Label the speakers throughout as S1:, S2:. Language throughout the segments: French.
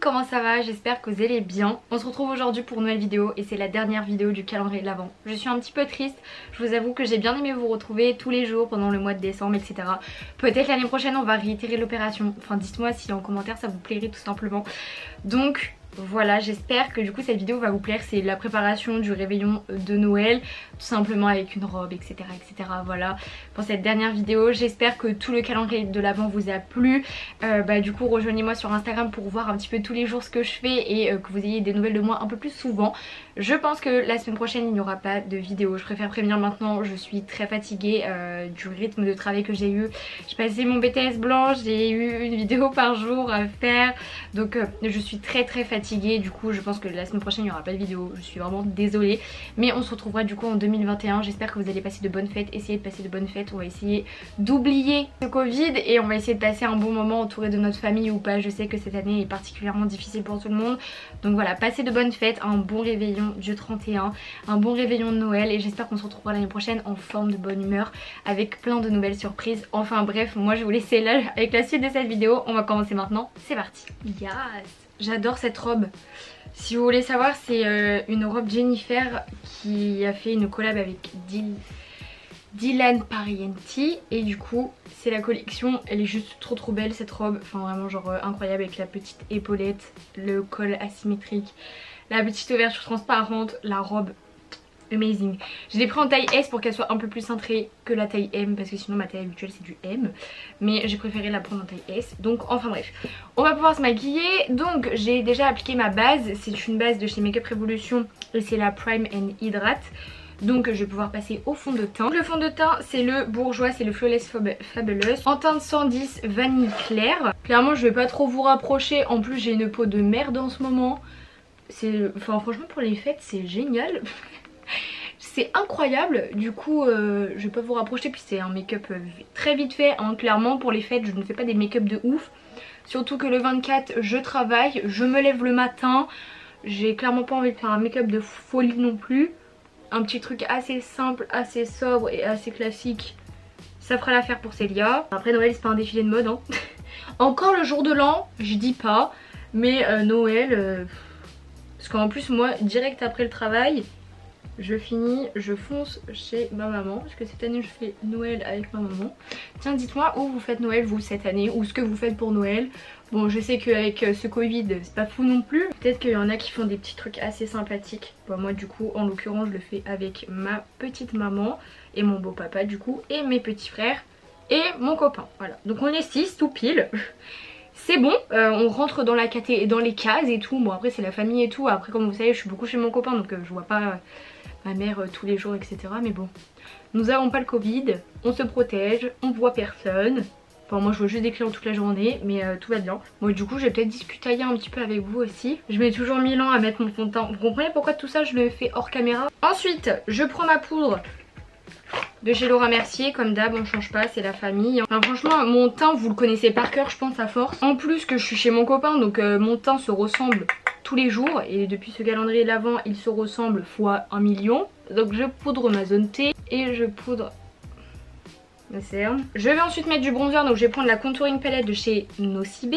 S1: comment ça va? J'espère que vous allez bien. On se retrouve aujourd'hui pour une nouvelle vidéo et c'est la dernière vidéo du calendrier de l'Avent. Je suis un petit peu triste, je vous avoue que j'ai bien aimé vous retrouver tous les jours pendant le mois de décembre, etc. Peut-être l'année prochaine on va réitérer l'opération, enfin dites-moi si en commentaire ça vous plairait tout simplement. Donc voilà, j'espère que du coup cette vidéo va vous plaire. C'est la préparation du réveillon de Noël, tout simplement avec une robe, etc, etc. Voilà pour cette dernière vidéo. J'espère que tout le calendrier de l'Avent vous a plu. Du coup rejoignez-moi sur Instagram pour voir un petit peu tous les jours ce que je fais et que vous ayez des nouvelles de moi un peu plus souvent. Je pense que la semaine prochaine il n'y aura pas de vidéo, je préfère prévenir maintenant. Je suis très fatiguée du rythme de travail que j'ai eu. J'ai passé mon BTS blanc, j'ai eu une vidéo par jour à faire, donc je suis très fatiguée. Du coup je pense que la semaine prochaine il n'y aura pas de vidéo, je suis vraiment désolée, mais on se retrouvera du coup en 2021. J'espère que vous allez passer de bonnes fêtes, essayez de passer de bonnes fêtes. On va essayer d'oublier ce Covid et on va essayer de passer un bon moment entouré de notre famille ou pas. Je sais que cette année est particulièrement difficile pour tout le monde, donc voilà, passez de bonnes fêtes, un bon réveillon du 31, un bon réveillon de Noël et j'espère qu'on se retrouvera l'année prochaine en forme de bonne humeur avec plein de nouvelles surprises. Enfin bref, moi je vais vous laisser là avec la suite de cette vidéo. On va commencer maintenant, c'est parti. Yes. J'adore cette robe. Si vous voulez savoir, c'est une robe Jennifer qui a fait une collab avec Dylan Parienti. Et du coup, c'est la collection. Elle est juste trop belle cette robe. Enfin vraiment genre incroyable avec la petite épaulette, le col asymétrique, la petite ouverture transparente, la robe. Amazing. Je l'ai pris en taille S pour qu'elle soit un peu plus cintrée que la taille M parce que sinon ma taille habituelle c'est du M, mais j'ai préféré la prendre en taille S. Donc enfin bref, on va pouvoir se maquiller. Donc j'ai déjà appliqué ma base, c'est une base de chez Makeup Revolution et c'est la Prime and Hydrate. Donc je vais pouvoir passer au fond de teint. Le fond de teint c'est le bourgeois, c'est le Flawless Fabulous en teinte 110 vanille claire. Clairement je vais pas trop vous rapprocher, en plus j'ai une peau de merde en ce moment. Enfin franchement pour les fêtes c'est génial. C'est incroyable, du coup je vais pas vous rapprocher, puis c'est un make-up très vite fait hein. Clairement pour les fêtes je ne fais pas des make-up de ouf, surtout que le 24 je travaille, je me lève le matin, j'ai clairement pas envie de faire un make-up de folie non plus. Un petit truc assez simple, assez sobre et assez classique, ça fera l'affaire pour Célia. Après Noël c'est pas un défilé de mode hein. Encore le jour de l'an, je dis pas, mais Noël, parce qu'en plus moi direct après le travail je finis, je fonce chez ma maman parce que cette année je fais Noël avec ma maman. Tiens, dites-moi où vous faites Noël vous cette année, ou ce que vous faites pour Noël. Bon, je sais qu'avec ce Covid c'est pas fou non plus, peut-être qu'il y en a qui font des petits trucs assez sympathiques. Bon, moi du coup en l'occurrence je le fais avec ma petite maman et mon beau papa du coup, et mes petits frères et mon copain. Voilà, donc on est 6 tout pile. C'est bon, on rentre dans les cases et tout. Bon après c'est la famille et tout, après comme vous savez je suis beaucoup chez mon copain donc je vois pas ma mère tous les jours etc. Mais bon, nous avons pas le Covid, on se protège, on voit personne. Enfin moi je vois juste des clients toute la journée, mais tout va bien. Moi du coup je vais peut-être discuter un petit peu avec vous aussi. Je mets toujours 1000 ans à mettre mon fond de teint. Vous comprenez pourquoi tout ça je le fais hors caméra. Ensuite je prends ma poudre de chez Laura Mercier, comme d'hab on change pas, c'est la famille. Enfin, franchement mon teint vous le connaissez par cœur je pense à force. En plus que je suis chez mon copain donc mon teint se ressemble tous les jours et depuis ce calendrier de l'Avent il se ressemble fois 1 million. Donc je poudre ma zone T et je poudre mes cernes. Je vais ensuite mettre du bronzer, donc je vais prendre la contouring palette de chez Nocibe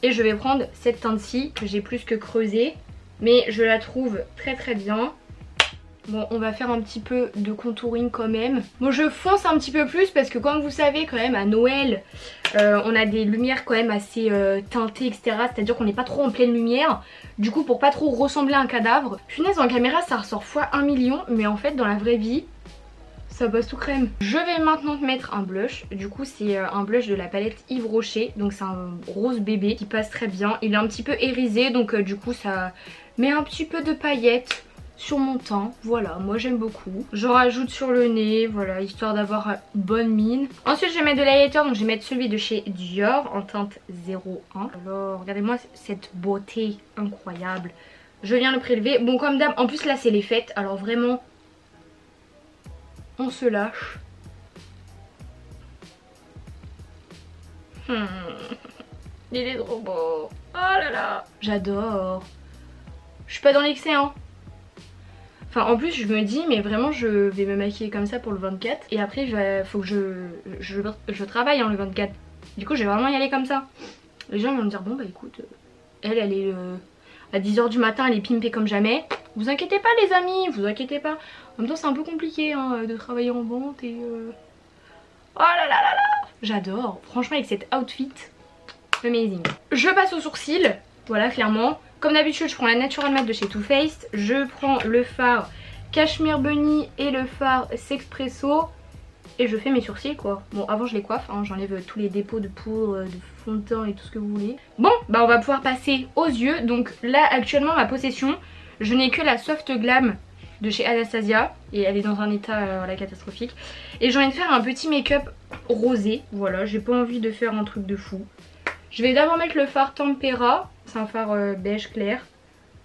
S1: et je vais prendre cette teinte-ci que j'ai plus que creusée mais je la trouve très bien. Bon, on va faire un petit peu de contouring quand même. Bon, je fonce un petit peu plus parce que comme vous savez quand même à Noël on a des lumières quand même assez teintées etc. C'est à dire qu'on n'est pas trop en pleine lumière. Du coup pour pas trop ressembler à un cadavre. Punaise, en caméra ça ressort fois 1 million, mais en fait dans la vraie vie ça passe tout crème. Je vais maintenant mettre un blush. Du coup c'est un blush de la palette Yves Rocher. Donc c'est un rose bébé qui passe très bien. Il est un petit peu irisé donc du coup ça met un petit peu de paillettes sur mon teint. Voilà, moi j'aime beaucoup. Je rajoute sur le nez, voilà, histoire d'avoir une bonne mine. Ensuite je vais mettre de l'highlighter, donc je vais mettre celui de chez Dior en teinte 01. Alors regardez-moi cette beauté incroyable. Je viens le prélever. Bon comme d'hab, en plus là c'est les fêtes, alors vraiment on se lâche. Il est trop beau. Oh là là, j'adore. Je suis pas dans l'excès hein. Enfin en plus je me dis mais vraiment je vais me maquiller comme ça pour le 24 et après faut que je travaille hein, le 24. Du coup je vais vraiment y aller comme ça. Les gens vont me dire bon bah écoute Elle est à 10 h du matin, elle est pimpée comme jamais. Vous inquiétez pas les amis, vous inquiétez pas. En même temps c'est un peu compliqué hein, de travailler en vente et... Oh là là là là. J'adore, franchement avec cet outfit, amazing. Je passe aux sourcils, voilà clairement. Comme d'habitude je prends la Natural Matte de chez Too Faced. Je prends le fard Cashmere Bunny et le fard Sexpresso. Et je fais mes sourcils quoi. Bon avant je les coiffe, hein, j'enlève tous les dépôts de poudre, de fond de teint et tout ce que vous voulez. Bon bah on va pouvoir passer aux yeux. Donc là actuellement ma possession, je n'ai que la Soft Glam de chez Anastasia. Et elle est dans un état voilà, catastrophique. Et j'ai envie de faire un petit make-up rosé. Voilà, j'ai pas envie de faire un truc de fou. Je vais d'abord mettre le fard Tempera. C'est un fard beige clair.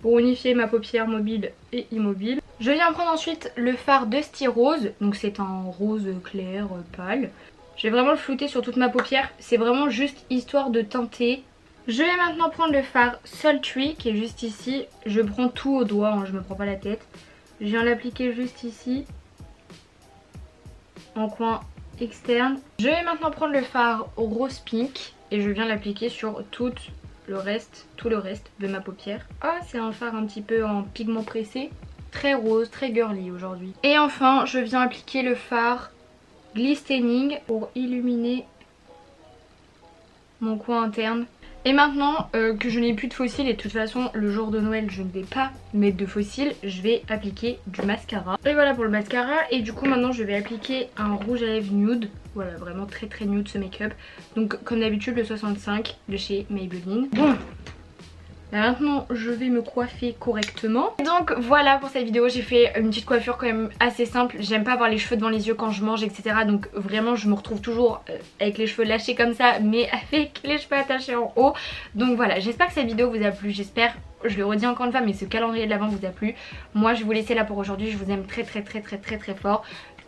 S1: Pour unifier ma paupière mobile et immobile. Je viens prendre ensuite le fard Dusty Rose. Donc c'est un rose clair pâle. Je vais vraiment le flouter sur toute ma paupière. C'est vraiment juste histoire de teinter. Je vais maintenant prendre le fard Sultry qui est juste ici. Je prends tout au doigt, hein, je me prends pas la tête. Je viens l'appliquer juste ici. En coin externe. Je vais maintenant prendre le fard Rose Pink. Et je viens l'appliquer sur tout le reste de ma paupière. Ah c'est un fard un petit peu en pigment pressé. Très rose, très girly aujourd'hui. Et enfin je viens appliquer le fard Glistening pour illuminer mon coin interne. Et maintenant que je n'ai plus de faux cils et de toute façon le jour de Noël je ne vais pas mettre de faux cils, je vais appliquer du mascara. Et voilà pour le mascara. Et du coup maintenant je vais appliquer un rouge à lèvres nude. Voilà vraiment très très nude ce make-up. Donc comme d'habitude le 65 de chez Maybelline. Bon. Maintenant je vais me coiffer correctement. Donc voilà pour cette vidéo, j'ai fait une petite coiffure quand même assez simple. J'aime pas avoir les cheveux devant les yeux quand je mange etc. Donc vraiment je me retrouve toujours avec les cheveux lâchés comme ça, mais avec les cheveux attachés en haut. Donc voilà, j'espère que cette vidéo vous a plu. J'espère, je le redis encore une fois, mais ce calendrier de l'Avent vous a plu. Moi je vais vous laisser là pour aujourd'hui. Je vous aime très très très très très très fort.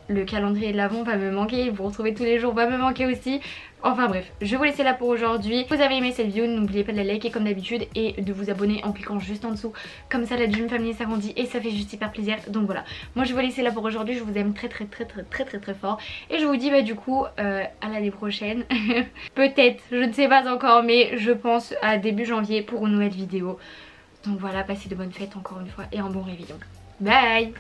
S1: Le calendrier de l'Avent va me manquer, vous retrouvez tous les jours va me manquer aussi. Enfin bref, je vais vous laisser là pour aujourd'hui. Si vous avez aimé cette vidéo, n'oubliez pas de la liker comme d'habitude et de vous abonner en cliquant juste en dessous. Comme ça la Dream Family s'agrandit et ça fait juste hyper plaisir. Donc voilà, moi je vais vous laisser là pour aujourd'hui. Je vous aime très très très très très très très fort. Et je vous dis bah du coup à l'année prochaine. Peut-être, je ne sais pas encore, mais je pense à début janvier pour une nouvelle vidéo. Donc voilà, passez de bonnes fêtes encore une fois et un bon réveillon. Bye.